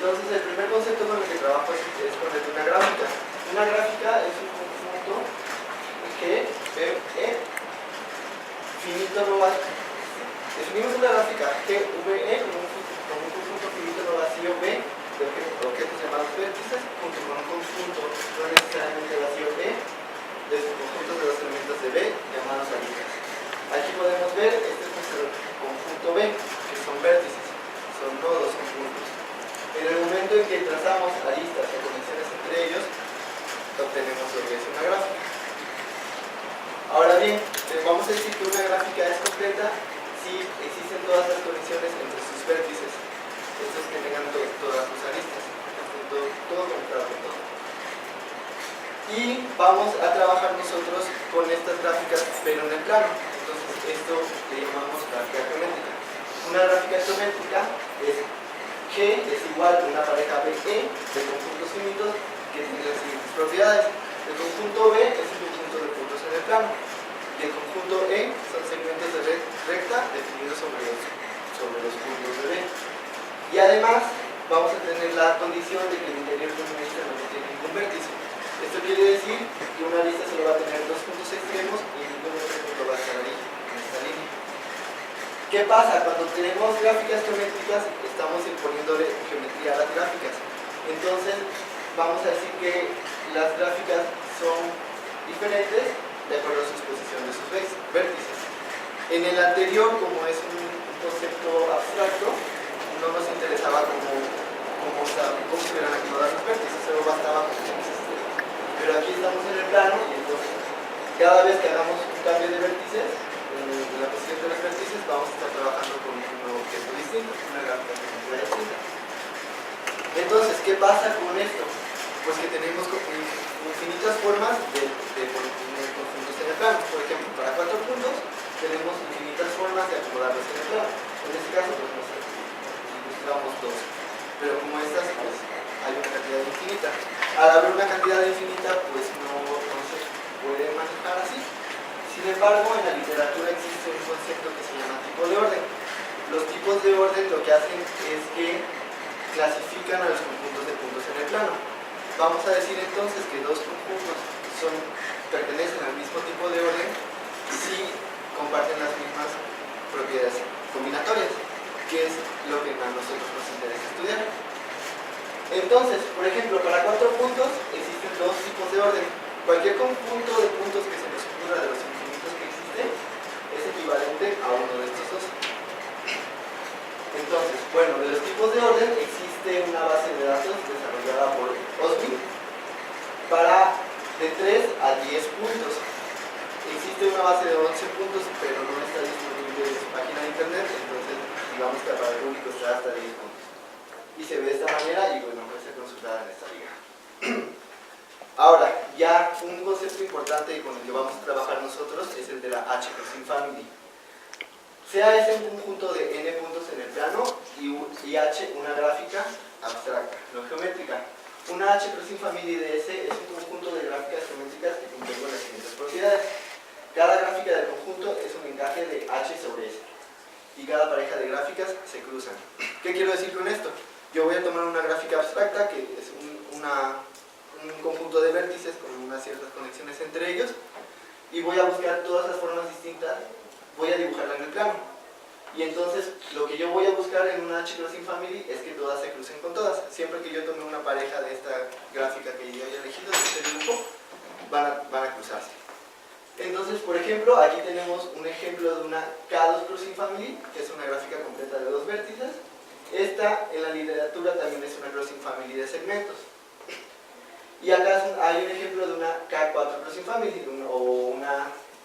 Entonces, el primer concepto con el que trabajo es con el de una gráfica. Una gráfica es un conjunto que finito no vacío. Definimos una gráfica GVE como un conjunto finito no vacío B de objetos llamados vértices junto con un conjunto no necesariamente vacío E de subconjuntos de los elementos de B llamados aristas. Aquí podemos ver, este es nuestro conjunto B, que son vértices, son nodos, son puntos. En el momento en que trazamos aristas o conexiones entre ellos, obtenemos lo que es una gráfica. Ahora bien, vamos a decir que una gráfica es completa si existen todas las conexiones entre sus vértices, estos que tengan todas sus aristas, todo conectado con todo. Y vamos a trabajar nosotros con estas gráficas, pero en el plano. Entonces, esto le llamamos gráfica geométrica. Una gráfica geométrica es G es igual a una pareja BE de conjuntos finitos que tienen las siguientes propiedades. El conjunto B es un conjunto de puntos en el plano. Y el conjunto E son segmentos de red recta definidos sobre los puntos de B. Y además, vamos a tener la condición de que el interior de una arista no tiene ningún vértice. Esto quiere decir que una arista solo va a tener dos puntos extremos y ningún otro punto va a estar ahí, en esta línea. ¿Qué pasa? Cuando tenemos gráficas geométricas, estamos imponiéndole geometría a las gráficas. Entonces, vamos a decir que las gráficas son diferentes de acuerdo a su exposición de sus vértices. En el anterior, como es un concepto abstracto, no nos interesaba cómo se hubieran acomodado los vértices, solo bastaba con que existieran. Pero aquí estamos en el plano y entonces cada vez que hagamos un cambio de vértices, en la posición de los vértices, vamos a estar trabajando con un nuevo objeto distinto, una gráfica distinta. Entonces, ¿qué pasa con esto? Pues que tenemos infinitas formas de poner conjuntos en el plano. Por ejemplo, para 4 puntos tenemos infinitas formas de acomodarlos en el plano. En este caso, pues nos ilustramos 2. Pero como estas, pues hay una cantidad infinita. Al haber una cantidad infinita, pues no se puede manejar así. Sin embargo, en la literatura existe un concepto que se llama tipo de orden. Los tipos de orden lo que hacen es que clasifican a los conjuntos de puntos en el plano. Vamos a decir entonces que dos conjuntos pertenecen al mismo tipo de orden si comparten las mismas propiedades combinatorias, que es lo que a nosotros nos interesa estudiar. Entonces, por ejemplo, para 4 puntos existen dos tipos de orden. Cualquier conjunto de puntos que se nos ocurra de los infinitos que existen es equivalente a uno de estos dos. Entonces, bueno, de los tipos de orden existe una base de datos desarrollada por Osby para de 3 a 10 puntos. Existe una base de 11 puntos, pero no está disponible en su página de internet, entonces digamos que para el público está hasta 10 puntos. Y se ve de esta manera y bueno, puede ser consultada en esta liga. Ahora, ya un concepto importante con el que vamos a trabajar nosotros es el de la H-crossing family. Sea ese un conjunto de n puntos en el plano y H una gráfica abstracta, no geométrica. Una H-crossing family de S es un conjunto de gráficas geométricas que cumplen con las siguientes propiedades. Cada gráfica del conjunto es un encaje de H sobre S. Y cada pareja de gráficas se cruzan. ¿Qué quiero decir con esto? Yo voy a tomar una gráfica abstracta que es un conjunto de vértices con unas ciertas conexiones entre ellos y voy a buscar todas las formas distintas, voy a dibujarla en el plano. Y entonces lo que yo voy a buscar en una H-crossing family es que todas se crucen con todas. Siempre que yo tome una pareja de esta gráfica que yo haya elegido, de este dibujo, van a cruzarse. Entonces, por ejemplo, aquí tenemos un ejemplo de una K2 crossing family, que es una gráfica completa de dos vértices. Esta, en la literatura, también es una crossing family de segmentos. Y acá hay un ejemplo de una K4 crossing family,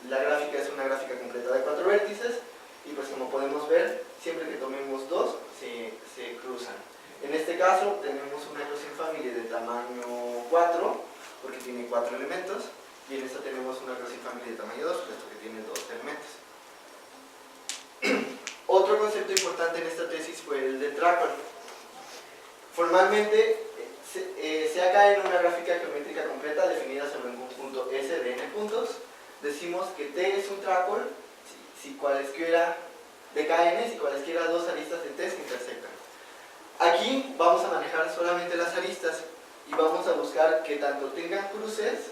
la gráfica es una gráfica completa de 4 vértices, y pues como podemos ver, siempre que tomemos dos, se cruzan. En este caso, tenemos una crossing family de tamaño 4, porque tiene 4 elementos, y en esta tenemos una crossing family de tamaño 2, puesto que tiene 2 elementos. Otro concepto importante en esta tesis fue el de tracker. Formalmente, se acá en una gráfica geométrica completa definida sobre un conjunto S de n puntos, decimos que T es un tracker si cualesquiera de KN, si cualesquiera dos aristas de T se intersectan. Aquí Aquí vamos a manejar solamente las aristas y vamos a buscar que tanto tengan cruces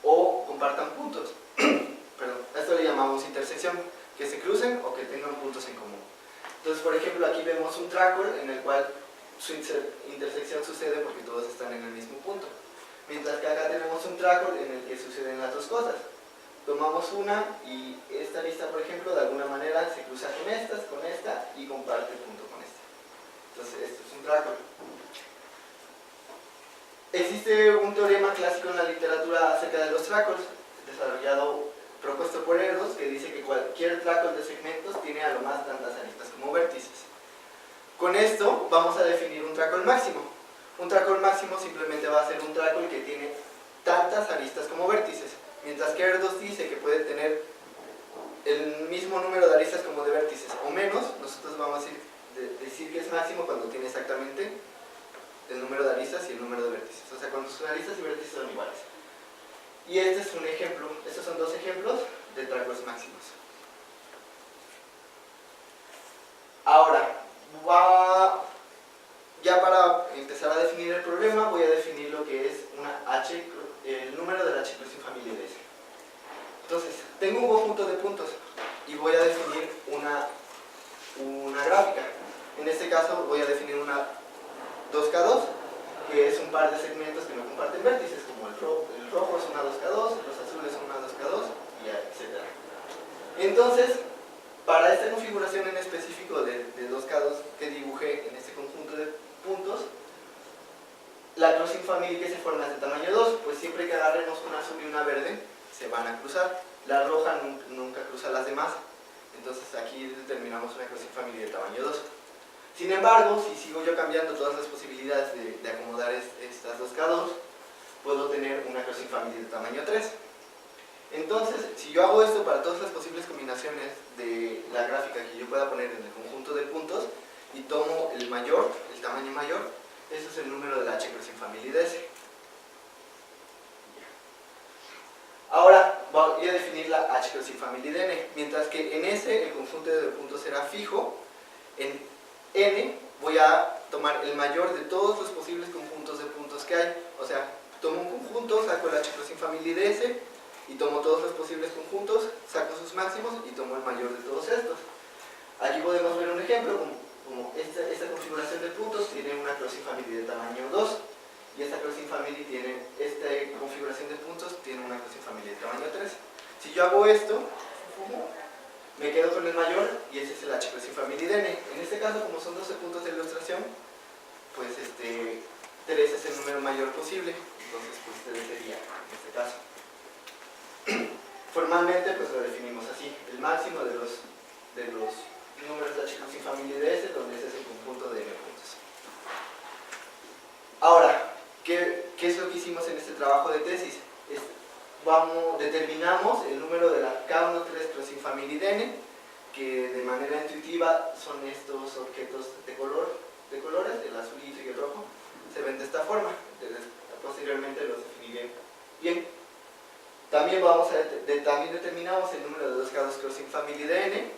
o compartan puntos. Perdón, a esto le llamamos intersección, que se crucen o que tengan puntos en común. Entonces, por ejemplo, aquí vemos un triángulo en el cual su intersección sucede porque todos están en el mismo punto. Mientras que acá tenemos un triángulo en el que suceden las dos cosas. Tomamos una y esta arista, por ejemplo, de alguna manera se cruza con esta y comparte punto con esta. Entonces, esto es un triángulo. Existe un teorema clásico en la literatura acerca de los triángulos, propuesto por Erdos, que dice que cualquier triángulo de segmentos tiene a lo más tantas aristas como vértices. Con esto vamos a definir un triángulo máximo. Un triángulo máximo simplemente va a ser un triángulo que tiene tantas aristas como vértices, mientras que Erdos dice que puede tener el mismo número de aristas como de vértices o menos. Nosotros vamos a decir que es máximo cuando tiene exactamente el número de aristas y el número de vértices, o sea, cuando sus aristas y vértices son iguales. Y este es un ejemplo, estos son dos ejemplos de triángulos máximos. Ahora, ya para empezar a definir el problema, voy a definir lo que es el número de la H cruz familia de S. Entonces, tengo un conjunto de puntos y voy a definir una gráfica. En este caso voy a definir una 2K2, que es un par de segmentos que no comparten vértices, como el rojo es una 2K2, los azules son una 2K2, y etc. Entonces, para esta configuración en específico de 2K2 que dibujé en este conjunto de puntos, la crossing family que se forma es de tamaño 2, pues siempre que agarremos una azul y una verde, se van a cruzar. La roja nunca cruza las demás, entonces aquí determinamos una crossing family de tamaño 2. Sin embargo, si sigo yo cambiando todas las posibilidades de acomodar estas 2K2, puedo tener una crossing family de tamaño 3. Entonces, si yo hago esto para todas las posibles combinaciones de la gráfica que yo pueda poner en el conjunto de puntos y tomo el tamaño mayor, ese es el número de la H crossing family de S. Ahora voy a definir la H crossing family de N, mientras que en S el conjunto de puntos será fijo. En N voy a tomar el mayor de todos los posibles conjuntos de puntos que hay. O sea, tomo un conjunto, saco el H crossing family de S y tomo todos los posibles conjuntos, saco sus máximos y tomo el mayor de todos estos. Aquí podemos ver un ejemplo, como esta configuración de puntos tiene una crossing family de tamaño 2 y esta crossing family esta configuración de puntos tiene una crossing family de tamaño 3. Si yo hago esto, me quedo con el mayor y ese es el H crossing family de N. En este caso, como son 12 puntos de ilustración, pues 3 es el número mayor posible, entonces pues 3 sería en este caso. Formalmente pues lo definimos así, el máximo de los números de H crossing family de S, donde ese es el conjunto de N puntos. Ahora, ¿qué es lo que hicimos en este trabajo de tesis? Determinamos el número de la K13 crossing family de N, que de manera intuitiva son estos objetos de colores, el azulito y el rojo, se ven de esta forma. Entonces, posteriormente los definiré bien. También determinamos el número de 2K2 crossing family de N,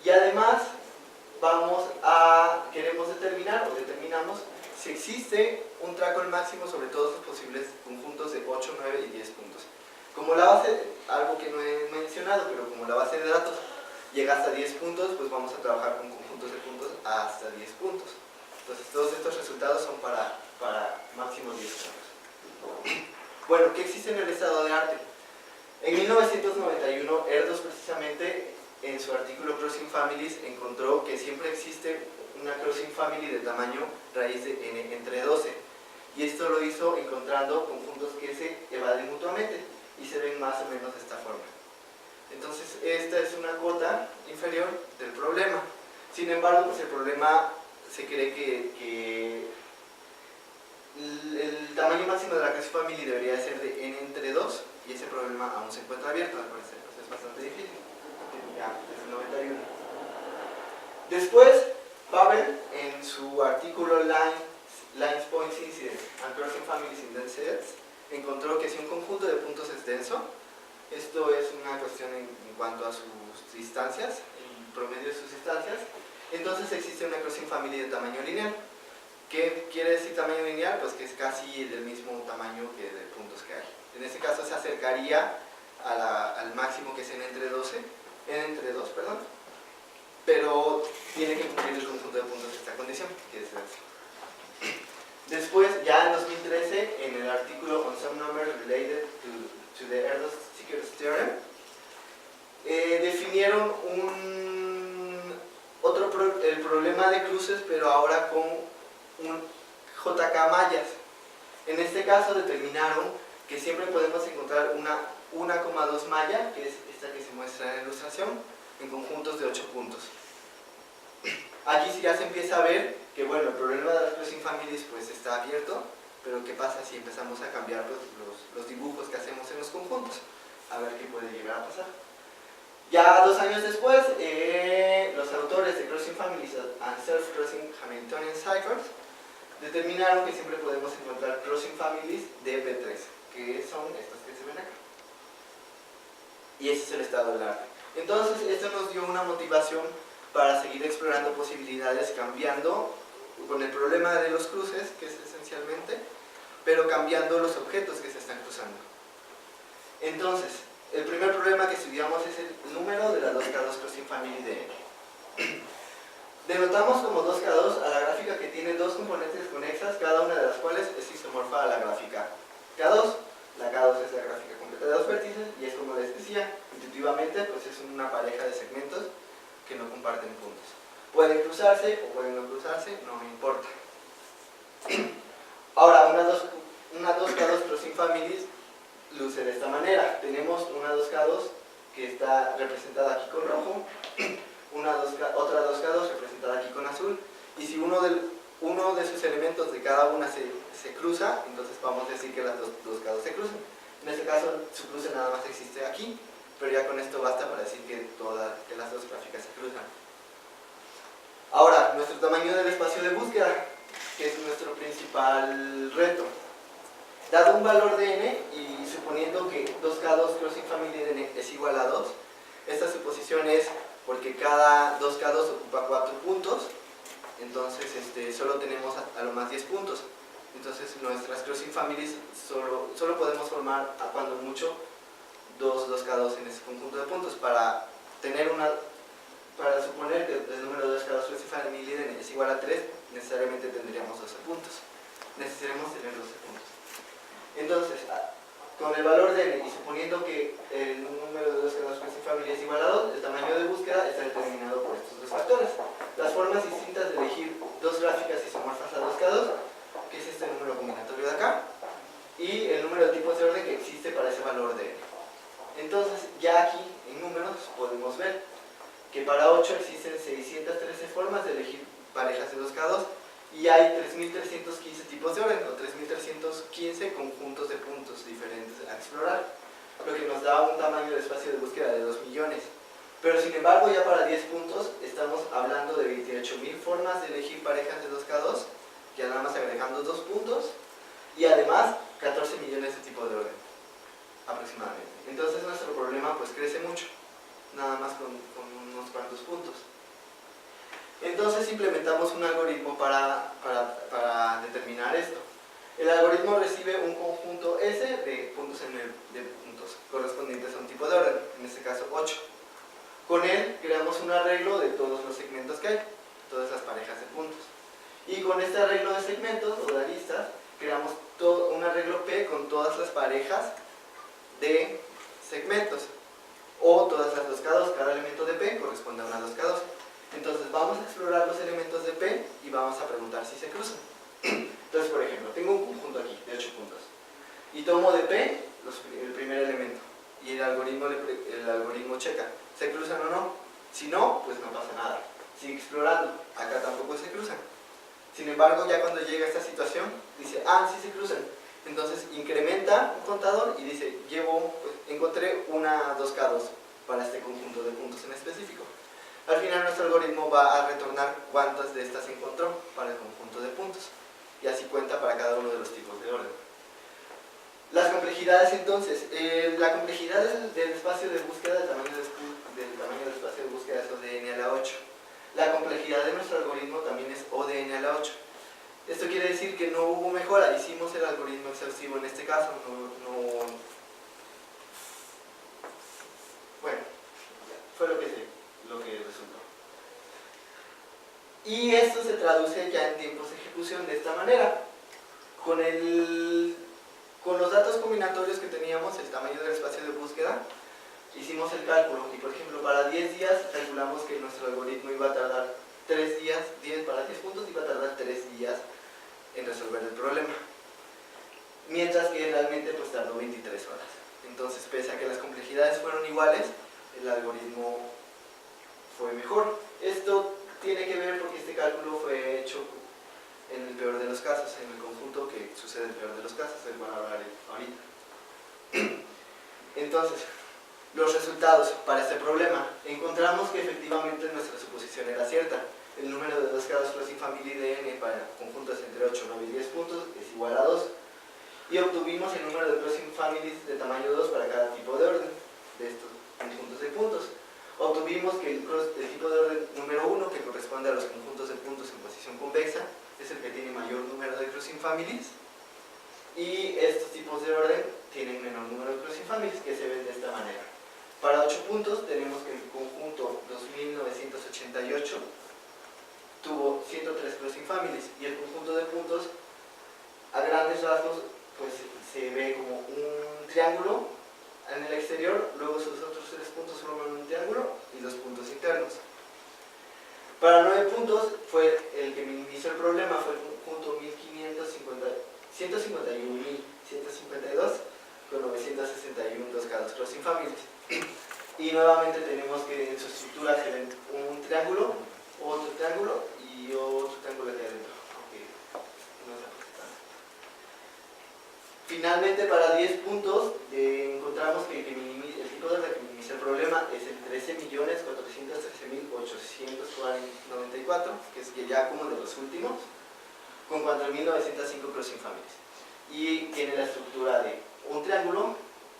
y además queremos determinamos si existe un triángulo máximo sobre todos los posibles conjuntos de 8, 9 y 10 puntos. Como la base, algo que no he mencionado, pero como la base de datos llega hasta 10 puntos, pues vamos a trabajar con conjuntos de puntos hasta 10 puntos. Entonces todos estos resultados son para máximo 10 puntos. Bueno, ¿qué existe en el estado de arte? En 1991, Erdos precisamente en su artículo Crossing Families encontró que siempre existe una crossing family de tamaño raíz de n entre 12, y esto lo hizo encontrando conjuntos que se evaden mutuamente y se ven más o menos de esta forma. Entonces esta es una cota inferior del problema. Sin embargo, pues el problema se cree que el tamaño máximo de la crossing family debería ser de n entre 2, y ese problema aún se encuentra abierto, al parecer, pues es bastante difícil. Ya, desde el 91. Después, Pavel, en su artículo Lines, Points, Incidents and Crossing Families in Dense Sets, encontró que si un conjunto de puntos es denso, esto es una cuestión en cuanto a sus distancias, el promedio de sus distancias, entonces existe una crossing family de tamaño lineal. ¿Qué quiere decir tamaño lineal? Pues que es casi del mismo tamaño que de puntos que hay. En este caso se acercaría al máximo que es n entre 2, perdón, pero tiene que cumplir el conjunto de puntos esta condición, que es esta. Después, ya en 2013, en el artículo On Some Numbers Related to the Erdős-Stickers Theorem, definieron el problema de cruces, pero ahora con un JK mallas. En este caso determinaron que siempre podemos encontrar una 1,2 malla, que es esta que se muestra en la ilustración, en conjuntos de 8 puntos. Aquí sí ya se empieza a ver que, bueno, el problema de las crossing families pues está abierto, pero ¿qué pasa si empezamos a cambiar los dibujos que hacemos en los conjuntos? A ver qué puede llegar a pasar. Ya 2 años después, los autores de Crossing Families and Self-Crossing Hamiltonian Cycles determinaron que siempre podemos encontrar crossing families de B3, que son estas que se ven acá. Y ese es el estado del arte. Entonces, esto nos dio una motivación para seguir explorando posibilidades, cambiando con el problema de los cruces, que es esencialmente, pero cambiando los objetos que se están cruzando. Entonces, el primer problema que estudiamos es el número de la 2K2 crossing family de N. Denotamos como 2K2 a la gráfica que tiene dos componentes conexas, cada una de las cuales es isomorfa a la gráfica K2. La K2 es la gráfica completa de dos vértices y es como les decía, intuitivamente pues es una pareja de segmentos que no comparten puntos. Pueden cruzarse o pueden no cruzarse, no me importa. Ahora, una 2K2 crossing families luce de esta manera. Tenemos una 2K2 que está representada aquí con rojo, otra 2K2 representada aquí con azul, y si uno de sus elementos de cada una se cruza, entonces vamos a decir que las 2K2 se cruzan. En este caso, su cruce nada más existe aquí, pero ya con esto basta para decir que las dos gráficas se cruzan. Ahora, nuestro tamaño del espacio de búsqueda, que es nuestro principal reto. Dado un valor de n y suponiendo que 2K2 crossing family de n es igual a 2, esta suposición es porque cada 2K2 ocupa 4 puntos, entonces solo tenemos a lo más 10 puntos. Entonces nuestras crossing families solo podemos formar a cuando mucho 2K2 en ese conjunto de puntos. Para suponer que el número de 2K2 crossing family de n es igual a 3, necesariamente tendríamos 12 puntos. Necesitaremos tener 12 puntos. Entonces, con el valor de n y suponiendo que el número de 2K2 crossing family es igual a 2, el tamaño de búsqueda está determinado por estos dos factores. Las formas distintas de elegir dos gráficas isomorfas a 2K2, que es este número combinatorio de acá, y el número de tipos de orden que existe para ese valor de n. Entonces, ya aquí en números podemos ver que para 8 existen 613 formas de elegir parejas de 2K2 y hay 3.315 tipos de orden o 3.315 conjuntos de puntos diferentes a explorar, lo que nos da un tamaño de espacio de búsqueda de 2 millones. Pero sin embargo, ya para 10 puntos estamos hablando de 28.000 formas de elegir parejas de 2K2, ya nada más agregando 2 puntos, y además 14 millones de tipos de orden, aproximadamente. Entonces nuestro problema pues crece mucho, nada más con unos cuantos puntos. Entonces implementamos un algoritmo para determinar esto. El algoritmo recibe un conjunto S de puntos correspondientes a un tipo de orden, en este caso 8. Con él creamos un arreglo de todos los segmentos que hay, todas las parejas de puntos. Y con este arreglo de segmentos o de aristas, creamos un arreglo P con todas las parejas de segmentos, o todas las 2K2, cada elemento de P corresponde a una 2K2. Entonces vamos a explorar los elementos de P y vamos a preguntar si se cruzan. Entonces, por ejemplo, tengo un conjunto aquí de 8 puntos y tomo de P el primer elemento y el algoritmo checa, ¿se cruzan o no? Si no, pues no pasa nada, sigue explorando, acá tampoco se cruzan. Sin embargo, ya cuando llega a esta situación, dice, sí se cruzan. Entonces incrementa un contador y dice, encontré una 2K2 para este conjunto de puntos en específico. Al final nuestro algoritmo va a retornar cuántas de estas encontró para el conjunto de puntos y así cuenta para cada uno de los tipos de orden. Las complejidades entonces, la complejidad del espacio de búsqueda, del tamaño del espacio de búsqueda es O de n a la 8. La complejidad de nuestro algoritmo también es O de n a la 8. Esto quiere decir que no hubo mejora, hicimos el algoritmo exhaustivo en este caso, bueno, fue lo que resultó. Y esto se traduce ya en tiempos de ejecución de esta manera. Con los datos combinatorios que teníamos, el tamaño del espacio de búsqueda, hicimos el cálculo y por ejemplo para 10 días calculamos que nuestro algoritmo iba a tardar 3 días, 10 para 10 puntos iba a tardar 3 días en resolver el problema, mientras que realmente pues tardó 23 horas. Entonces, pese a que las complejidades fueron iguales, el algoritmo fue mejor. Esto tiene que ver porque este cálculo fue hecho en el peor de los casos, en el conjunto que sucede en el peor de los casos, les van a hablar ahorita. Entonces, los resultados para este problema. Encontramos que efectivamente nuestra suposición era cierta. El número de los casos crossing family de n para conjuntos entre 8, 9 y 10 puntos es igual a 2. Y obtuvimos el número de crossing families de tamaño 2 para cada tipo de orden de estos conjuntos de puntos. Obtuvimos que el tipo de orden número 1, que corresponde a los conjuntos de puntos en posición convexa, es el que tiene mayor número de crossing families. Y estos tipos de orden tienen menor número de crossing families, que se ven de esta manera. Para 8 puntos tenemos que el conjunto 2988 tuvo 103 crossing families y el conjunto de puntos a grandes rasgos pues se ve como un triángulo en el exterior, luego sus otros 3 puntos forman un triángulo y los puntos internos. Para 9 puntos fue el que minimizó el problema, fue el conjunto 151.152 con 961 2K2 crossing families. Y nuevamente tenemos que en su estructura se ven un triángulo, otro triángulo y otro triángulo aquí adentro, aunque no se aprecia tanto. Finalmente, para 10 puntos encontramos que el tipo de orden que minimiza el problema es el 13.413.894, que es ya como de los últimos, con 4.905 crossing families. Y tiene la estructura de un triángulo,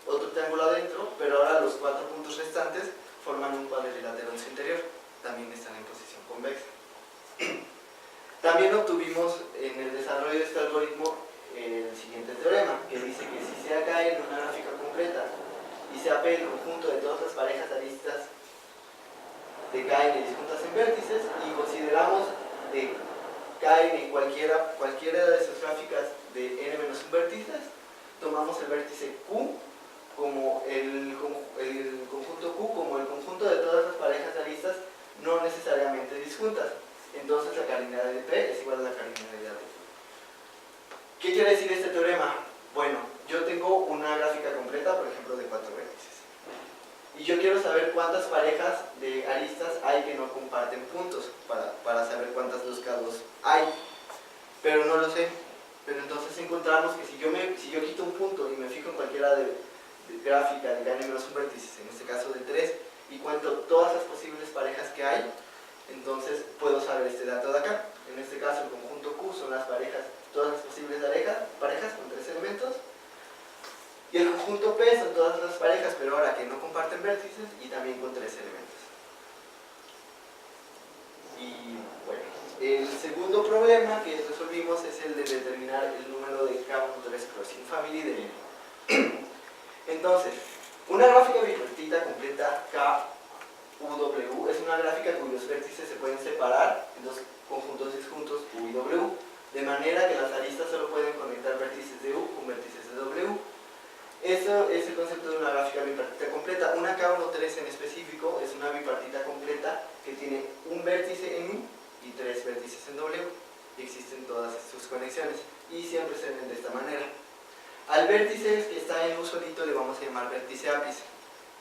otro triángulo adentro, pero ahora los 4 puntos restantes forman un cuadrilátero en su interior, también están en posición convexa. También obtuvimos en el desarrollo de este algoritmo el siguiente teorema, que dice que si sea K en una gráfica completa y sea P el conjunto de todas las parejas aristas de Kn disjuntas en vértices, y consideramos de Kn cualquiera de sus gráficas de n-1 vértices, tomamos el vértice Q como el conjunto Q como el conjunto de todas las parejas aristas no necesariamente disjuntas. Entonces la cardinalidad de P es igual a la cardinalidad de Q. ¿Qué quiere decir este teorema? Bueno, yo tengo una gráfica completa, por ejemplo, de 4 vértices. Y yo quiero saber cuántas parejas de aristas hay que no comparten puntos, para saber cuántas 2K2 hay. Pero no lo sé. Pero entonces encontramos que si yo quito un punto y me fijo en cualquiera de gráfica de Kn menos un vértice, en este caso de 3, y cuento todas las posibles parejas que hay, entonces puedo saber este dato de acá. En este caso el conjunto Q son las parejas, todas las posibles parejas con 3 elementos, y el conjunto P son todas las parejas, pero ahora que no comparten vértices y también con 3 elementos. Y bueno, el segundo problema que resolvimos es el de determinar el número de K13 crossing family de n. Entonces, una gráfica bipartita completa KUW es una gráfica cuyos vértices se pueden separar en dos conjuntos disjuntos U y W, de manera que las aristas solo pueden conectar vértices de U con vértices de W. Eso es el concepto de una gráfica bipartita completa. Una K13 en específico es una bipartita completa que tiene un vértice en U y 3 vértices en W. Y existen todas sus conexiones y siempre se ven de esta manera. Al vértice que está en U solito le vamos a llamar vértice ápice,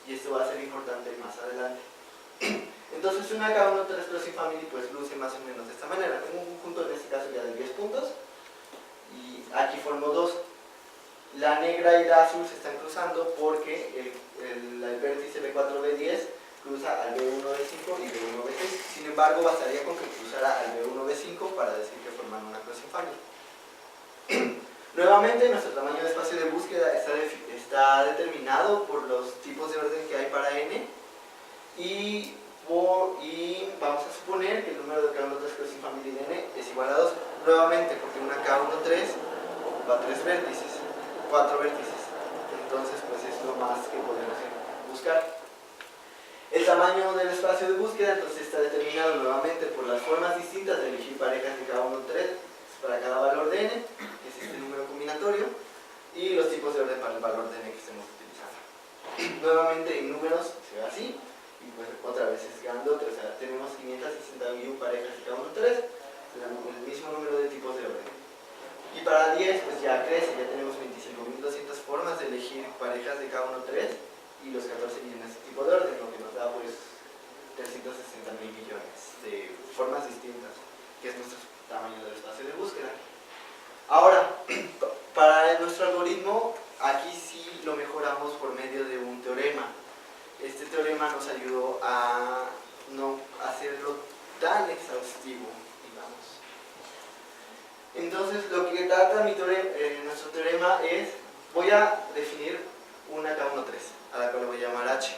y esto va a ser importante más adelante. Entonces una K13 crossing family pues luce más o menos de esta manera. Tengo un conjunto en este caso ya de 10 puntos y aquí formo 2. La negra y la azul se están cruzando porque el vértice B4B10 cruza al B1B5 y B1B6. Sin embargo, bastaría con que cruzara al B1B5 para decir que forman una crossing family. Nuevamente, nuestro tamaño de espacio de búsqueda está determinado por los tipos de orden que hay para n, y vamos a suponer que el número de K13 crossing family de n es igual a 2. Nuevamente, porque una K13 va a 3 vértices, 4 vértices. Entonces, pues es lo más que podemos buscar. El tamaño del espacio de búsqueda entonces está determinado nuevamente por las formas distintas de elegir parejas de K13 para cada valor de n, que es este número combinatorio, y los tipos de orden para el valor de n que estemos utilizando. Nuevamente en números se ve así, y pues otra vez es grandote, o sea, tenemos 561 parejas de K13, el mismo número de tipos de orden. Y para 10 pues ya crece, ya tenemos 25.200 formas de elegir parejas de K13 y los 14 millones de tipos de orden, lo que nos da pues 360.000 millones de formas distintas, que es nuestro tamaño del espacio de búsqueda. Ahora, para nuestro algoritmo, aquí sí lo mejoramos por medio de un teorema. Este teorema nos ayudó a no hacerlo tan exhaustivo, digamos. Entonces, lo que trata nuestro teorema es, voy a definir una K13, a la cual voy a llamar H.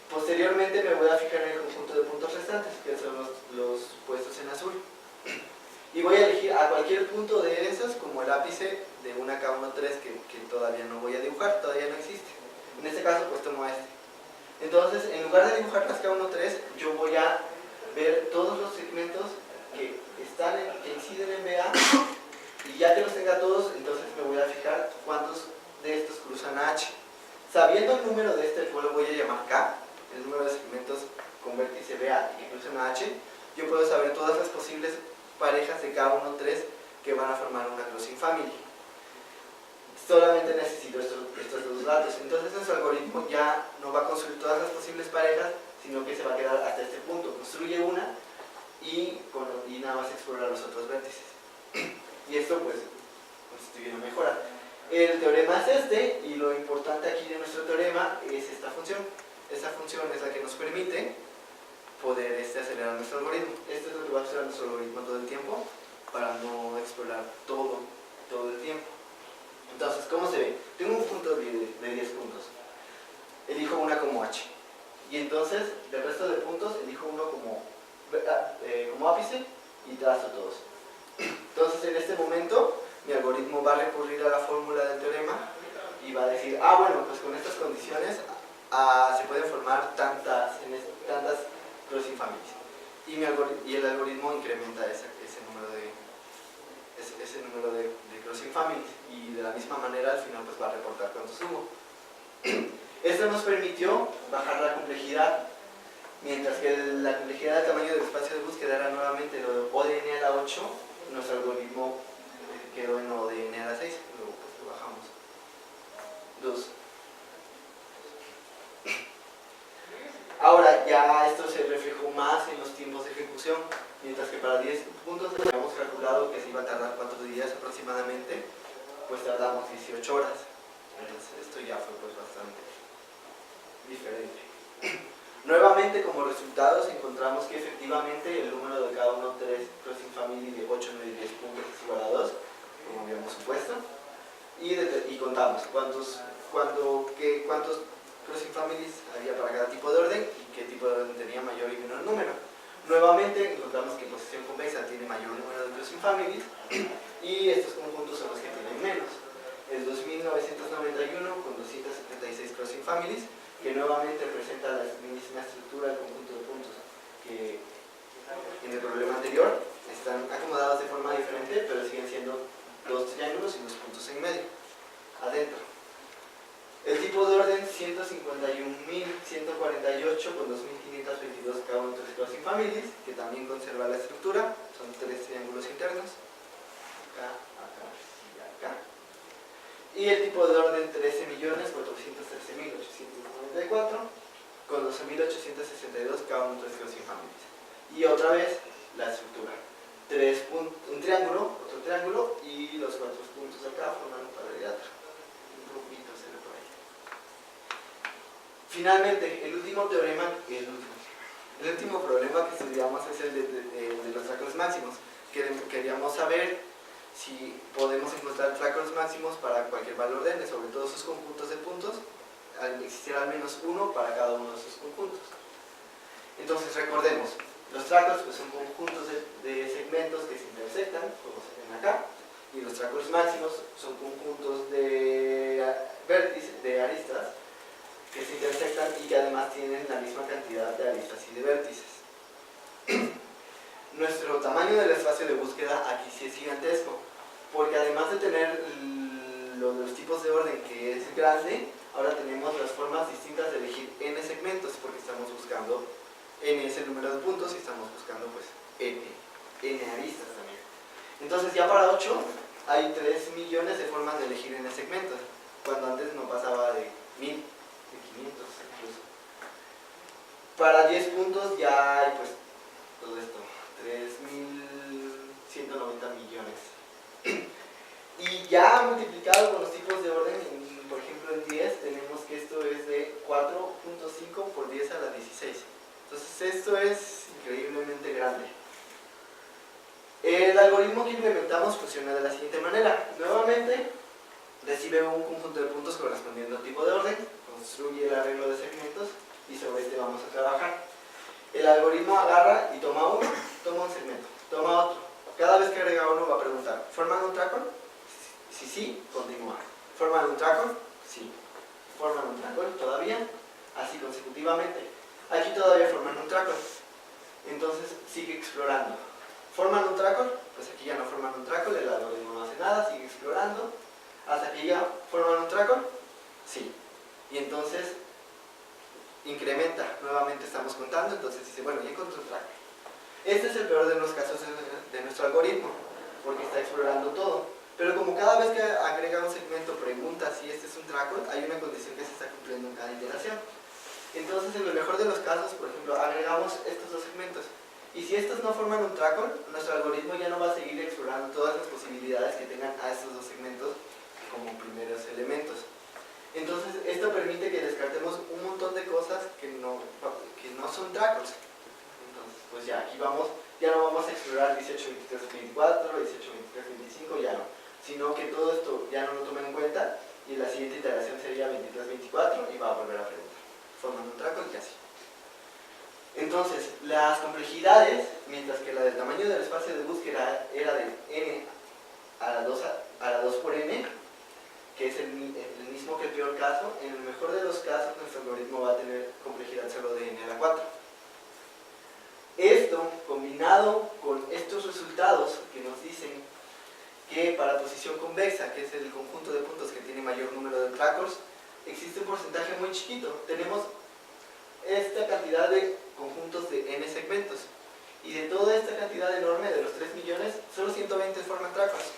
Posteriormente me voy a fijar en el conjunto de puntos restantes, que son los puestos en azul. Y voy a elegir a cualquier punto de esos como el ápice de una K13 que todavía no voy a dibujar, todavía no existe. En este caso pues tomo este. Entonces, en lugar de dibujar las K13, yo voy a ver todos los segmentos que inciden en BA, y ya que los tenga todos, entonces me voy a fijar cuántos de estos cruzan a H. Sabiendo el número de este, lo voy a llamar K, el número de segmentos con vértice BA y que cruzan a H, yo puedo saber todas las posibles parejas de K13 que van a formar una crossing family. Solamente necesito estos dos datos. Entonces nuestro algoritmo ya no va a construir todas las posibles parejas, sino que se va a quedar hasta este punto. Construye una y nada más explorar los otros vértices. Y esto pues constituye una mejora. El teorema es este, y lo importante aquí de nuestro teorema es esta función. Esta función es la que nos permite poder acelerar nuestro algoritmo. Esto es lo que va a acelerar nuestro algoritmo todo el tiempo, para no explorar todo el tiempo. Entonces, ¿cómo se ve? Tengo un punto de 10 puntos. Elijo una como H. Y entonces, del resto de puntos, elijo uno como ápice y trazo todos. Entonces, en este momento, mi algoritmo va a recurrir a la fórmula del teorema y va a decir, bueno, pues con estas condiciones se pueden formar tantas crossing families. Y el algoritmo incrementa ese número de crossing families, y de la misma manera al final pues va a reportar cuántos hubo. Esto nos permitió bajar la complejidad, mientras que la complejidad del tamaño del espacio de búsqueda era nuevamente lo de O de n a la 8, nuestro algoritmo quedó en O de n a la 6, luego pues lo bajamos 2. Ahora ya esto se reflejó más en los tiempos de ejecución, mientras que para 10 puntos habíamos calculado que se iba a tardar 4 días aproximadamente, pues tardamos 18 horas. Entonces esto ya fue pues bastante diferente. Nuevamente, como resultados encontramos que efectivamente el número de cada uno 3 crossing family de 8, 9 y 10 puntos es igual a 2, como habíamos supuesto, y contamos cuántos crossing families había para cada tipo de orden y qué tipo de orden tenía mayor y menor número. Nuevamente encontramos que posición convexa tiene mayor número de crossing families y estos conjuntos son los que tienen menos. El 2991 con 276 crossing families, que nuevamente presenta la misma estructura del conjunto de puntos que en el problema anterior. Están acomodados de forma diferente, pero siguen siendo dos triángulos y dos puntos en medio adentro. El tipo de orden 151.148 con 2.522 cada uno de 3 crossing families, que también conserva la estructura, son 3 triángulos internos, acá, acá y acá. Y el tipo de orden 13.413.894 con 12.862 cada uno de 3 crossing families. Y otra vez la estructura, un triángulo, otro triángulo, y los 4 puntos acá forman un cuadrilátero. Finalmente, el último problema que estudiamos es el de los tracers máximos. Queríamos saber si podemos encontrar tracers máximos para cualquier valor de n, sobre todos sus conjuntos de puntos, existiera al menos uno para cada uno de sus conjuntos. Entonces recordemos, los tracers pues, son conjuntos de segmentos que se intersectan. acá, y los tracos máximos son conjuntos de vértices, de aristas, que se intersectan y que además tienen la misma cantidad de aristas y de vértices. Nuestro tamaño del espacio de búsqueda aquí sí es gigantesco, porque además de tener los tipos de orden que es grande, ahora tenemos las formas distintas de elegir n segmentos, porque estamos buscando n es el número de puntos y estamos buscando pues n aristas también. Entonces ya para 8 hay 3 millones de formas de elegir n segmentos, cuando antes no pasaba de 1000, de 500 incluso. Para 10 puntos ya hay pues todo esto, 3.190 millones. Y ya multiplicado con los tipos de orden, por ejemplo en 10 tenemos que esto es de 4.5 por 10 a la 16. Entonces esto es increíblemente grande. El algoritmo que implementamos funciona de la siguiente manera. Nuevamente recibe un conjunto de puntos correspondiendo al tipo de orden, construye el arreglo de segmentos y sobre este vamos a trabajar. El algoritmo agarra y toma uno, toma un segmento, toma otro. Cada vez que agrega uno va a preguntar, ¿forman un tracón? Si sí, continúa. ¿Forman un tracón? Sí. ¿Forman un tracón todavía? Así consecutivamente. Aquí todavía forman un tracón. Entonces sigue explorando. ¿Forman un tracón? Pues aquí ya no forman un tracón, el algoritmo no hace nada, sigue explorando. Hasta que ya forman un tracón. Sí. Y entonces incrementa, nuevamente estamos contando, entonces dice, bueno, ya encontré un tracón. Este es el peor de los casos de nuestro algoritmo, porque está explorando todo. Pero como cada vez que agrega un segmento pregunta si este es un tracón, hay una condición que se está cumpliendo en cada iteración. Entonces, en el mejor de los casos, por ejemplo, agregamos estos dos segmentos. Y si estos no forman un tracón, nuestro algoritmo ya no va a seguir explorando todas las posibilidades que tengan a estos dos segmentos como primeros elementos. Entonces, esto permite que descartemos un montón de cosas que no son tracons. Entonces, pues ya aquí vamos, ya no vamos a explorar 18, 23, 24, 18, 23, 25, ya no. Sino que todo esto ya no lo tomen en cuenta y la siguiente iteración sería 23, 24 y va a volver a preguntar. Forman un tracon y así. Entonces, las complejidades, mientras que la del tamaño del espacio de búsqueda era de n a la 2 por n, que es el mismo que el peor caso, en el mejor de los casos nuestro algoritmo va a tener complejidad solo de n a la 4. Esto, combinado con estos resultados que nos dicen que para posición convexa, que es el conjunto de puntos que tiene mayor número de tracors, existe un porcentaje muy chiquito. Tenemos esta cantidad de conjuntos de n segmentos. Y de toda esta cantidad enorme, de los 3 millones, solo 120 forman tracors.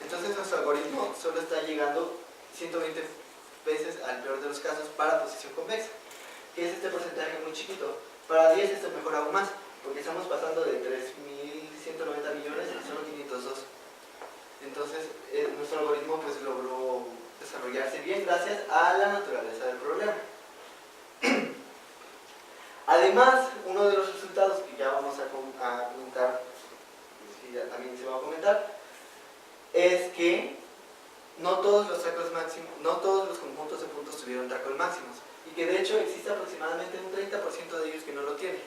Entonces nuestro algoritmo solo está llegando 120 veces al peor de los casos para posición convexa, que es este porcentaje muy chiquito. Para 10 esto mejora aún más, porque estamos pasando de 3.190 millones a solo 502. Entonces nuestro algoritmo pues logró desarrollarse bien gracias a la naturaleza del problema. Además, uno de los resultados que ya vamos a comentar, que ya también se va a comentar, es que no todos los tracos máximos, no todos los conjuntos de puntos tuvieron tracos máximos, y que de hecho existe aproximadamente un 30% de ellos que no lo tiene.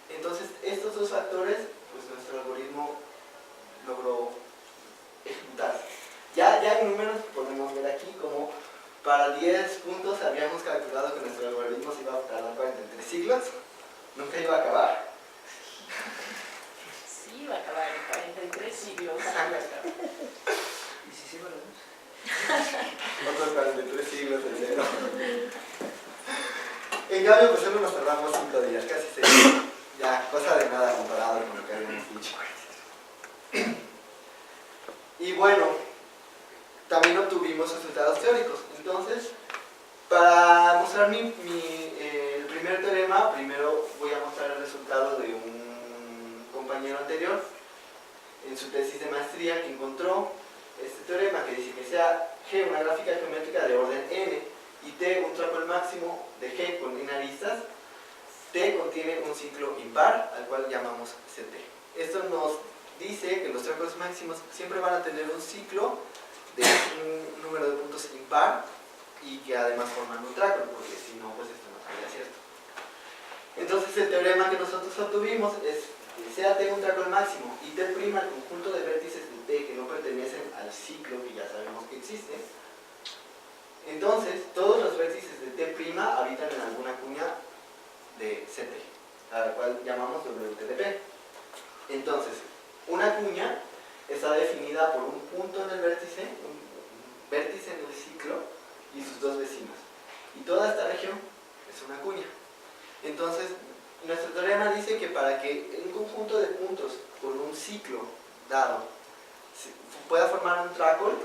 Entonces, estos dos factores, pues nuestro algoritmo logró ejecutar. Ya en números podemos ver aquí como para 10 puntos habíamos calculado que nuestro algoritmo se iba a tardar 43 siglos, nunca iba a acabar. Sí, va a acabar en 43 siglos. ¿Y si sí, bueno? Otros 43 siglos de cero. En cambio, pues solo nos tardamos 5 días, casi 6. Ya, cosa de nada comparado con lo que habíamos dicho. Y bueno, también obtuvimos resultados teóricos. Entonces, para mostrar el primer teorema, primero voy a mostrar el resultado de un compañero anterior en su tesis de maestría, que encontró este teorema que dice que sea G una gráfica geométrica de orden n y T un tracol máximo de G con n aristas, T contiene un ciclo impar al cual llamamos CT. Esto nos dice que los tracols máximos siempre van a tener un ciclo de un número de puntos impar y que además forman un tracol, porque si no, pues esto no sería cierto. Entonces el teorema que nosotros obtuvimos es que sea T un tracol máximo y T' el conjunto de vértices de T que pertenecen al ciclo que ya sabemos que existe. Entonces, todos los vértices de T' habitan en alguna cuña de Ct, a la cual llamamos WTDP. Entonces, una cuña está definida por un punto en el vértice, un vértice en el ciclo y sus dos vecinos. Y toda esta región es una cuña. Entonces, nuestro teorema dice que para que un conjunto de puntos por un ciclo dado pueda formar un tracol,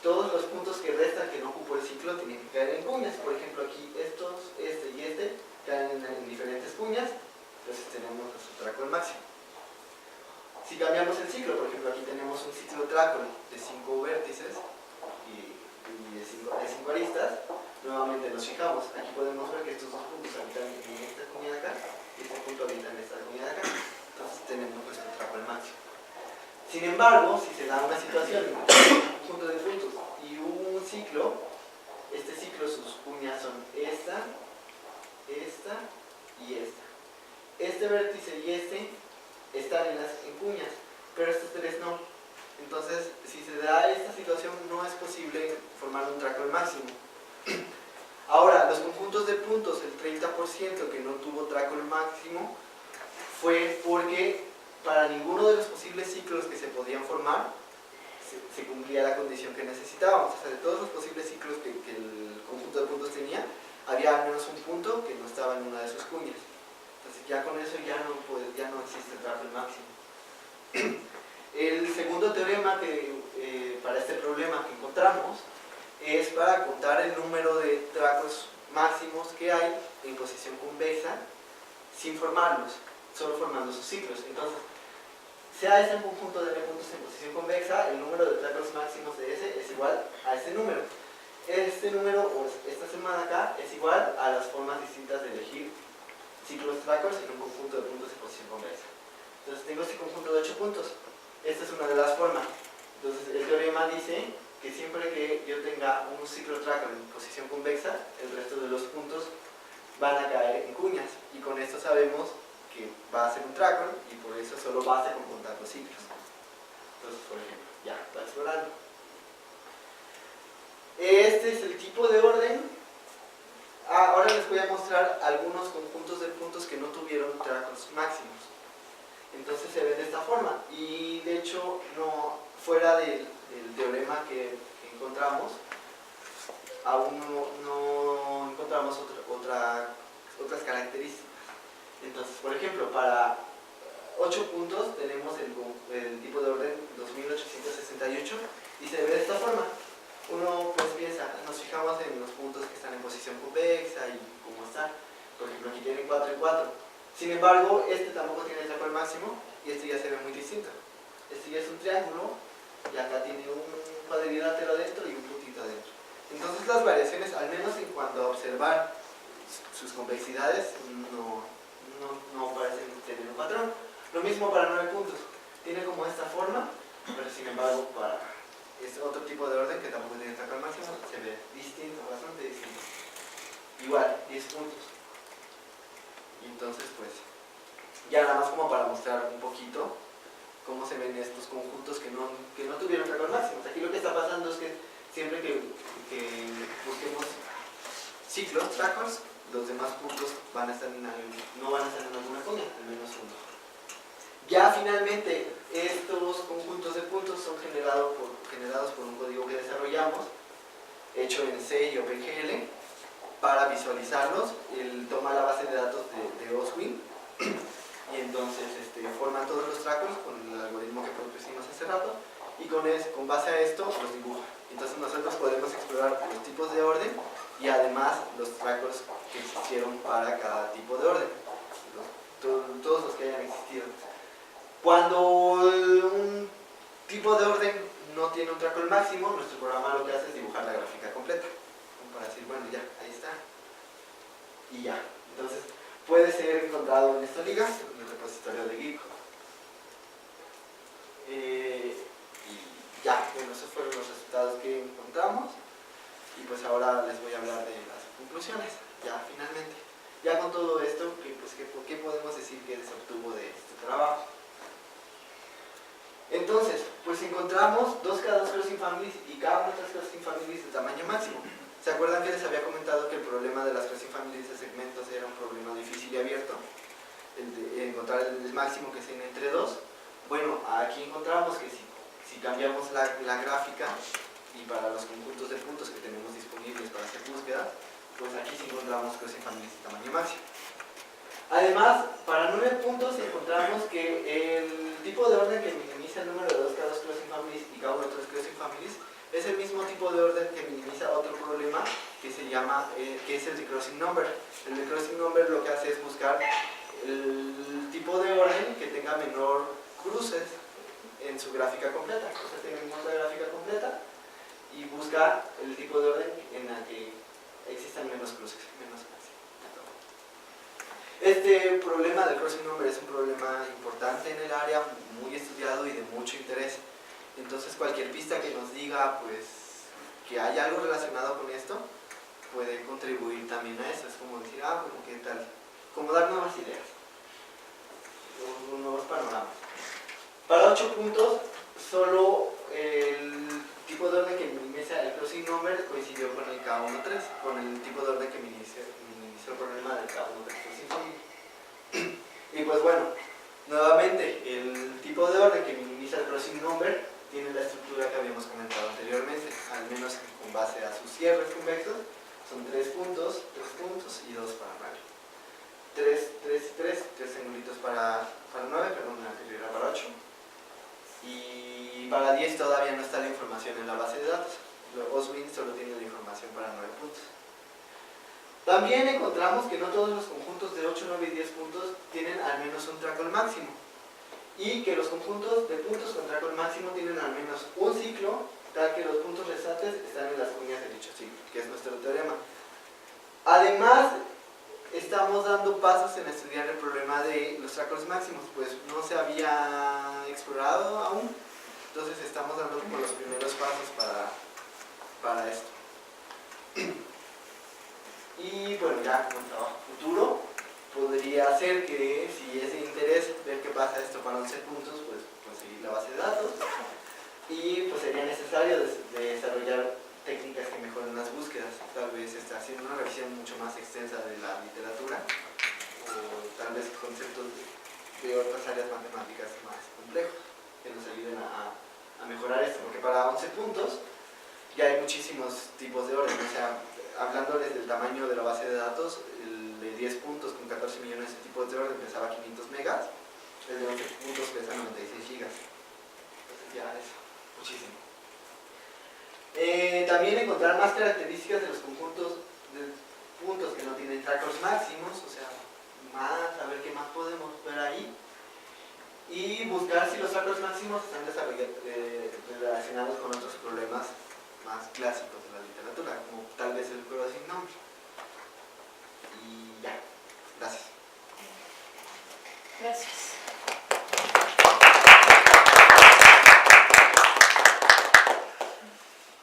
todos los puntos que restan que no ocupó el ciclo tienen que caer en cuñas. Por ejemplo, aquí estos, este y este caen en diferentes cuñas, entonces tenemos nuestro tracol máximo. Si cambiamos el ciclo, por ejemplo, aquí tenemos un ciclo tracol de 5 vértices y de 5 aristas, nuevamente nos fijamos, aquí podemos ver que estos dos puntos habitan en esta cuña de acá y este punto habita en esta cuña de acá, entonces tenemos nuestro tracol máximo. Sin embargo, si se da una situación en un conjunto de puntos y un ciclo, este ciclo sus cuñas son esta, esta y esta. Este vértice y este están en cuñas, pero estos tres no. Entonces, si se da esta situación, no es posible formar un tracol máximo. Ahora, los conjuntos de puntos, el 30% que no tuvo tracol máximo, fue porque para ninguno de los posibles ciclos que se podían formar se cumplía la condición que necesitábamos. O sea, de todos los posibles ciclos que el conjunto de puntos tenía, había al menos un punto que no estaba en una de sus cuñas. Entonces ya con eso ya no existe el tracol máximo. El segundo teorema para este problema que encontramos es para contar el número de tracols máximos que hay en posición convexa sin formarlos, solo formando sus ciclos. Entonces, sea ese un conjunto de n puntos en posición convexa, el número de tracols máximos de S es igual a este número. Este número, o esta suma de acá, es igual a las formas distintas de elegir ciclos tracols en un conjunto de puntos en posición convexa. Entonces tengo este conjunto de 8 puntos. Esta es una de las formas. Entonces el teorema dice que siempre que yo tenga un ciclo tracol en posición convexa, el resto de los puntos van a caer en cuñas. Y con esto sabemos que va a ser un tracol y por eso solo basta con contar los ciclos. Entonces, por ejemplo, ya está explorando. Este es el tipo de orden. Ahora les voy a mostrar algunos conjuntos de puntos que no tuvieron tracols máximos. Entonces se ve de esta forma. Y de hecho, no, fuera del teorema que encontramos, aún no encontramos otras características. Entonces, por ejemplo, para 8 puntos tenemos el tipo de orden 2868 y se ve de esta forma. Uno pues piensa, nos fijamos en los puntos que están en posición convexa y cómo están. Por ejemplo, aquí tienen 4 y 4. Sin embargo, este tampoco tiene el tracol máximo y este ya se ve muy distinto. Este ya es un triángulo y acá tiene un cuadrilátero adentro y un puntito adentro. Entonces las variaciones, al menos en cuanto a observar sus convexidades, no parecen tener un patrón. Lo mismo para 9 puntos. Tiene como esta forma, pero sin embargo para este otro tipo de orden que tampoco tiene tracol máximo se ve distinto, bastante distinto. Igual, 10 puntos. Y entonces pues, ya nada más como para mostrar un poquito cómo se ven estos conjuntos que no tuvieron tracol máximo. Aquí lo que está pasando es que siempre que busquemos ciclos, tracols, los demás puntos no van a estar en alguna cuña, al menos uno. Ya finalmente, estos conjuntos de puntos son generados por un código que desarrollamos, hecho en C y OpenGL, para visualizarlos. Él toma la base de datos de Oswin y entonces forma todos los tracols con el algoritmo que propusimos hace rato y con base a esto los dibuja. Entonces nosotros podemos explorar los tipos de orden y además los tracols que existieron para cada tipo de orden, todos los que hayan existido. Cuando un tipo de orden no tiene un tracol máximo, nuestro programa lo que hace es dibujar la gráfica completa, como para decir, bueno, ya, ahí está, y ya. Entonces puede ser encontrado en esta liga, en el repositorio de GitHub. Y ya, bueno, esos fueron los resultados que encontramos. Y pues ahora les voy a hablar de las conclusiones, ya finalmente. Ya con todo esto, ¿qué podemos decir que se obtuvo de este trabajo? Entonces, pues encontramos dos K2 crossing families y cada una de estas crossing families de tamaño máximo. ¿Se acuerdan que les había comentado que el problema de las crossing families de segmentos era un problema difícil y abierto? El de encontrar el máximo que sea entre 2. Bueno, aquí encontramos que si cambiamos la gráfica y para los conjuntos de puntos que tenemos disponibles para hacer búsqueda, pues aquí sí encontramos crossing families de tamaño máximo. Además, para 9 puntos encontramos que el tipo de orden que minimiza el número de dos K2 crossing families y cada uno de 3 crossing families es el mismo tipo de orden que minimiza otro problema que se llama, que es el de crossing number. El de crossing number lo que hace es buscar el tipo de orden que tenga menor cruces en su gráfica completa. Entonces tenemos la gráfica completa y busca el tipo de orden en la que existan menos cruces, menos cruces. Este problema del crossing number es un problema importante en el área, muy estudiado y de mucho interés. Entonces cualquier pista que nos diga pues que hay algo relacionado con esto puede contribuir también a eso. Es como decir, como qué tal, como dar nuevas ideas, nuevos panoramas. Para 8 puntos, solo el tipo de orden que minimiza el crossing number coincidió con el K13, con el tipo de orden que minimizó el problema del K13 crossing number. Y pues bueno, nuevamente, el tipo de orden que minimiza el crossing number tiene la estructura que habíamos comentado anteriormente, al menos con base a sus cierres convexos. Son 3 puntos y 2 para 9. 3 triangulitos para 9, perdón, la anterior era para 8. Y para 10 todavía no está la información en la base de datos. Oswin solo tiene la información para 9 puntos. También encontramos que no todos los conjuntos de 8, 9 y 10 puntos tienen al menos un tracol máximo. Y que los conjuntos de puntos con tracol máximo tienen al menos un ciclo, tal que los puntos restantes están en las cuñas de dicho ciclo, que es nuestro teorema. Además, estamos dando pasos en estudiar el problema de los tracols máximos, pues no se había explorado aún. Entonces estamos dando como los primeros pasos para esto. Y bueno, ya como trabajo futuro, podría ser que si es de interés ver qué pasa esto para 11 puntos, pues conseguir la base de datos. Y pues sería necesario desarrollar técnicas que mejoren las búsquedas, tal vez haciendo una revisión mucho más extensa de la literatura, o tal vez conceptos de otras áreas matemáticas más complejos que nos ayuden a mejorar esto, porque para 11 puntos ya hay muchísimos tipos de orden. O sea, hablándoles del tamaño de la base de datos, el de 10 puntos con 14 millones de tipos de orden pesaba 500 megas, el de 11 puntos pesa 96 gigas. Entonces ya es muchísimo. También encontrar más características de los conjuntos de puntos que no tienen tracos máximos, o sea, a ver qué más podemos ver ahí. Y buscar si los tracos máximos están relacionados con otros problemas más clásicos de la literatura, como tal vez el crossing number. Y ya, gracias. Gracias.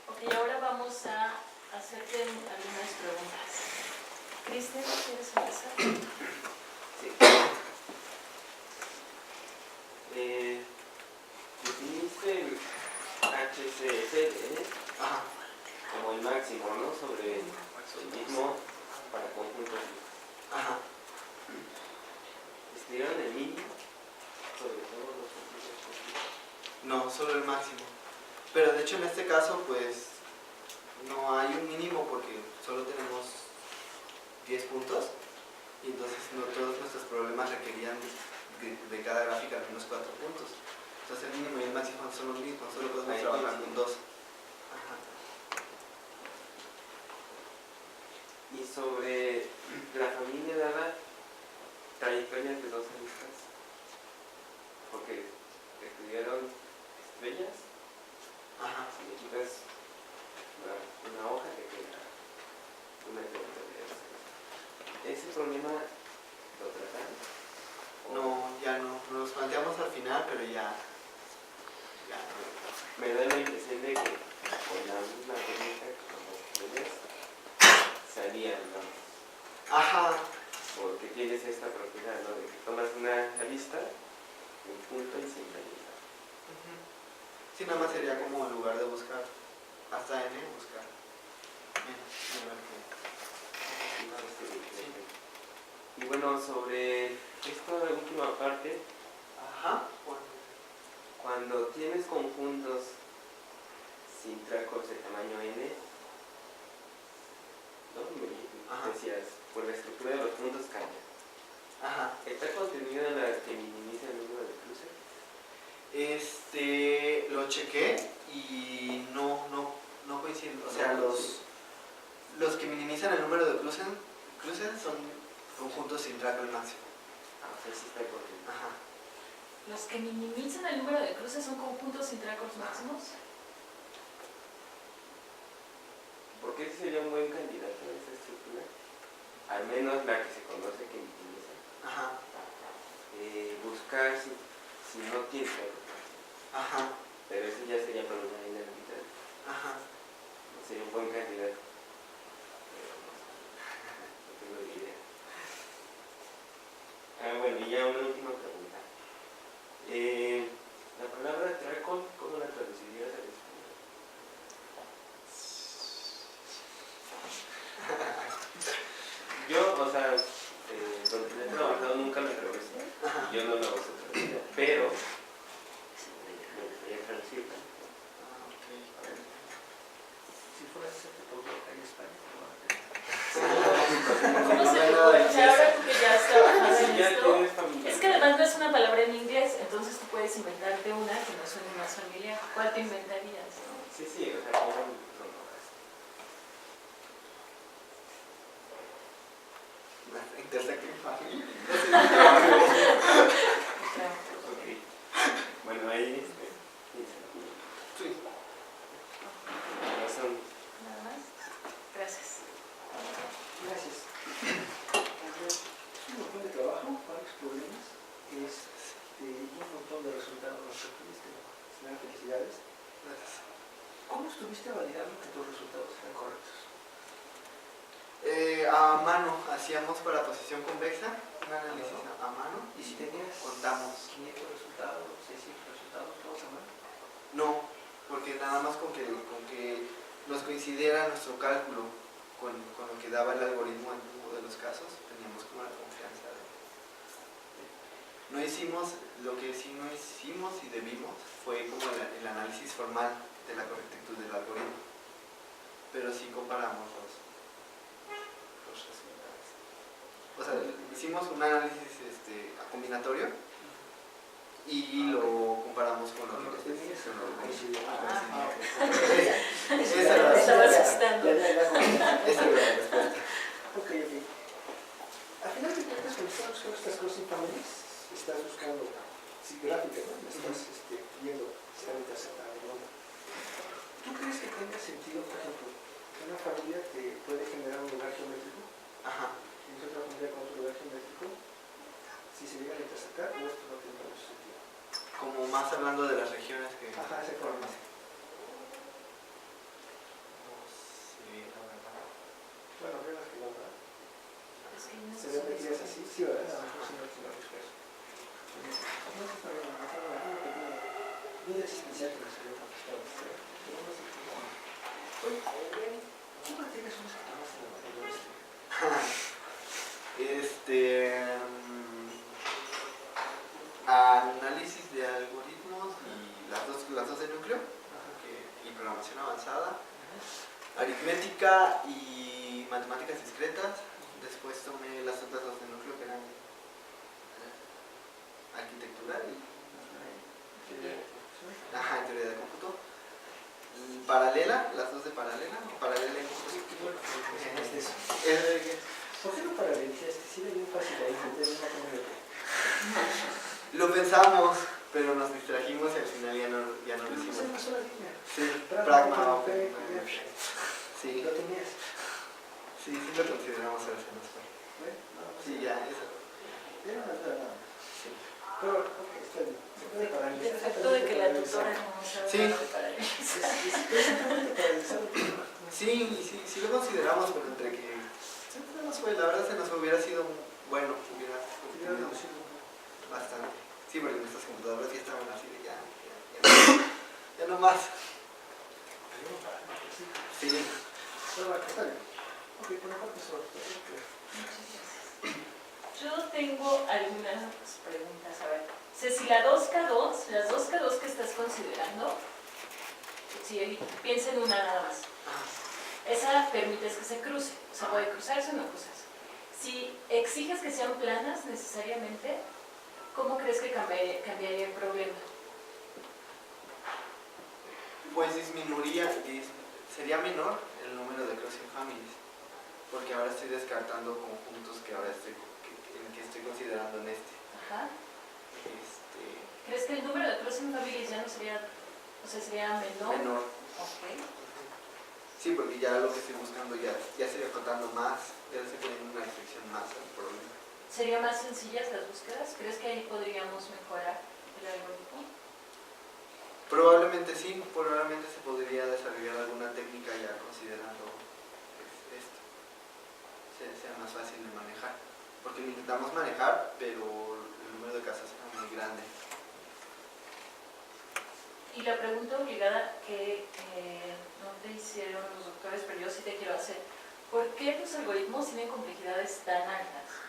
Ok, ahora vamos a hacerte algunas preguntas. Cristian, ¿quieres empezar? Sí. Definiste el HCFD como el máximo, ¿no? Sobre el mismo para conjuntos. Ajá. ¿Estudiaron el mínimo sobre todos los conjuntos? No, solo el máximo. Pero de hecho en este caso pues no hay un mínimo porque solo tenemos 10 puntos y entonces no todos nuestros problemas requerían de cada gráfica al menos 4 puntos. Entonces el mínimo y el máximo son los mismos, solo podemos trabajar con 2. Y sobre la familia dada trayectorias de dos aristas, porque estudiaron estrellas. Ajá. Y entonces una hoja que queda una trayectoria. ¿Ese problema lo trataron? No, ya no. Nos planteamos al final, pero ya no. Me da la impresión de que con la misma técnica como estrellas salían, ¿no? Ajá. Porque tienes esta propiedad, ¿no? De que tomas una arista, un punto y se invalida. Sí, nada más sería como en lugar de buscar hasta n, buscar n. Y bueno, sobre esta última parte, Ajá. cuando tienes conjuntos sin tracos de tamaño n, ¿no? Ajá. Decías, por la estructura de los puntos cambia. Ajá. ¿Está contenida la que minimiza el número de cruces? Lo chequé y no coinciden. O sea, los que minimizan el número de cruces son conjuntos sin traco al máximo. Ah, o sea, sí está contenida. Ajá. Los que minimizan el número de cruces son conjuntos sin tracos máximos. Porque ese sería un buen candidato a esa estructura. Al menos la que se conoce que minimiza. Ajá. Buscar si no tiene tracos máximos. Ajá. Pero eso ya sería para una n arbitraria. Ajá. Sería un buen candidato. Pero no tengo ni idea. Bueno, y ya una última pregunta. La palabra traco, ¿cómo la traducirías al español? Yo, o sea, donde he trabajado nunca lo traducí. Yo no lo uso traducida, pero me gustaría traducirla. Si fuera a hacerte por acá en España, te van a tener. ¿Cómo se puede? O sea, ahora tú que ya has trabajado Sí, en ya esto, tienes familia. es que además no es una palabra en inglés, entonces tú puedes inventarte una que no suene más familiar. ¿Cuál te inventarías? ¿No? Sí, o sea, pongan prórrogas. Intersecting family. Ok. Bueno, ahí Sí. no son. Nada más. Gracias. Gracias. Es un montón de trabajo, varios problemas, y un montón de resultados los que tuviste. Felicidades. Gracias. ¿Cómo estuviste validando que tus resultados eran correctos? A mano, hacíamos para posición convexa, un análisis a mano. ¿Y si tenías contamos 500 resultados, 600 resultados, todos a mano? No, porque nada más con que nos coincidiera nuestro cálculo con lo que daba el algoritmo en uno de los casos, teníamos como la confianza no hicimos, lo que sí no hicimos y debimos fue como el análisis formal de la correctitud del algoritmo, pero sí comparamos los resultados. O sea, hicimos un análisis combinatorio y lo comparamos con lo que tenías. Esa era la Estaba respuesta. asustando. Esa era la respuesta. Ok. Al final de cuentas, cuando estás buscando estas cosas infamilias, estás buscando gráficas, ¿no? Estás viendo si están interceptadas o no. ¿Tú crees que tenga sentido, por ejemplo, que una familia te puede generar un lugar geométrico? Ajá. Y otra familia con otro lugar geométrico, si se llegan a interceptar, o esto no tiene mucho sentido. Como más hablando de las regiones que... Ajá, ese problema. Bueno, reglas que no, ¿verdad? Es que no Se ve que es así, sí, ¿verdad? A lo mejor Ajá. sí no tiene mucho caso. No se está bien, no está bien, que tiene duda existencial que me salió contestado. Pero no sé qué. Oye, ¿qué materias son las que tomaste en la materia? Análisis de algoritmos y las dos de núcleo y programación avanzada, aritmética y matemáticas discretas. Después tomé las otras dos de núcleo que eran arquitectura y teoría de cómputo. Y paralela, las dos de paralela y cómputo. ¿Por qué no paralelizaste? Sí, era bien fácil ahí, meter una con otra. Lo pensamos, pero nos distrajimos y al final ya no lo Es hicimos. una sola línea. Sí, Pragma, Open. Sí, Lo tenías. sí lo consideramos a veces mejor. Sí, ya, eso. Era una duda nada más. Sí. Pero, ok, está bien. Se puede paralizar. Efecto de que la tutora no sabe Sí. nada de paralizar. Exactamente paralizar el tema. Sí lo consideramos, pero entre que siempre nos fue, la verdad se nos hubiera sido bueno, hubiera bastante. Sí, porque nuestras computadoras ya estaban así de ya no uno más. Tenemos para más, sí. Sí. Pero bueno, está bien. Ok, por la parte sobre todo. Muchas gracias. Yo tengo algunas preguntas. A ver, si la 2K2, las 2K2 que estás considerando, si piensa en una nada más, esa permites que se cruce, o sea, puede cruzarse o no cruzarse. Si exiges que sean planas necesariamente, ¿cómo crees que cambiaría el problema? Pues disminuiría, sería menor el número de crossing families, porque ahora estoy descartando conjuntos que ahora estoy considerando en este. Ajá. ¿Crees que el número de crossing families ya no sería, o sea, sería menor? Menor. Ok. Sí, porque ya lo que estoy buscando ya sería contando más, ya estoy poniendo una restricción más al problema. ¿Serían más sencillas las búsquedas? ¿Crees que ahí podríamos mejorar el algoritmo? Probablemente sí, probablemente se podría desarrollar alguna técnica ya considerando esto. Sea más fácil de manejar. Porque lo intentamos manejar, pero el número de casos era muy grande. Y la pregunta obligada que no te hicieron los doctores, pero yo sí te quiero hacer. ¿Por qué los algoritmos tienen complejidades tan altas?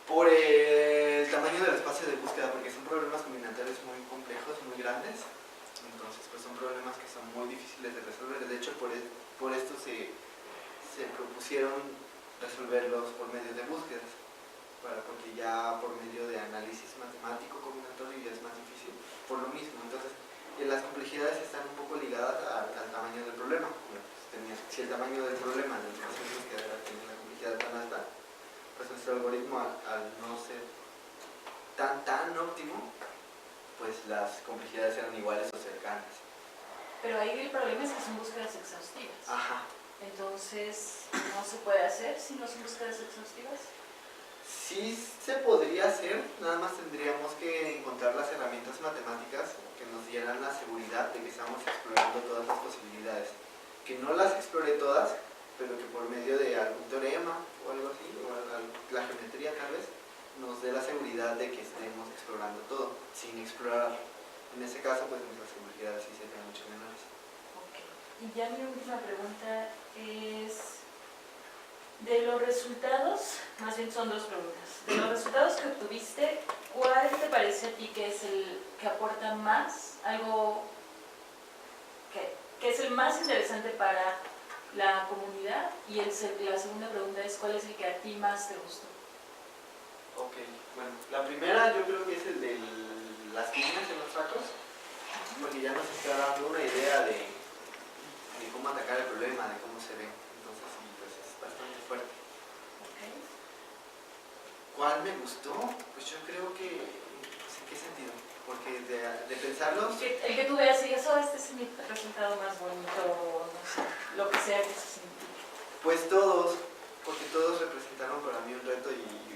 Por el tamaño del espacio de búsqueda, porque son problemas combinatorios muy complejos, muy grandes. Entonces, pues son problemas que son muy difíciles de resolver. De hecho, por esto se propusieron resolverlos por medio de búsquedas, porque ya por medio de análisis matemático combinatorio ya es más difícil, por lo mismo. Entonces, las complejidades están un poco ligadas al tamaño del problema. Si el tamaño del problema del espacio de búsqueda tiene la complejidad tan alta, pues nuestro algoritmo al no ser tan óptimo, pues las complejidades eran iguales o cercanas. Pero ahí el problema es que son búsquedas exhaustivas. Ajá. Entonces, ¿no se puede hacer si no son búsquedas exhaustivas? Sí se podría hacer, nada más tendríamos que encontrar las herramientas matemáticas que nos dieran la seguridad de que estamos explorando todas las posibilidades. Que no las explore todas, pero que por medio de algún teorema o algo así, o la geometría tal vez, nos dé la seguridad de que estemos explorando todo, sin explorar. En ese caso, pues nuestras complejidades sí serían mucho menores. Ok. Y ya mi última pregunta es, de los resultados, más bien son dos preguntas, de los resultados que obtuviste, ¿cuál te parece a ti que es el que aporta más, algo que es el más interesante para la comunidad? Y la segunda pregunta es, ¿cuál es el que a ti más te gustó? Ok, bueno, la primera yo creo que es el de las líneas en los tracos, porque ya nos está dando una idea de cómo atacar el problema, de cómo se ve. Entonces sí, pues es bastante fuerte. Okay. ¿Cuál me gustó? Pues yo creo que, pues, ¿en qué sentido? Porque de pensarlos... El que tú veas y digas, oh, este es mi resultado más bonito, no sé, lo que sea que se signifique. Pues todos, porque todos representaron para mí un reto y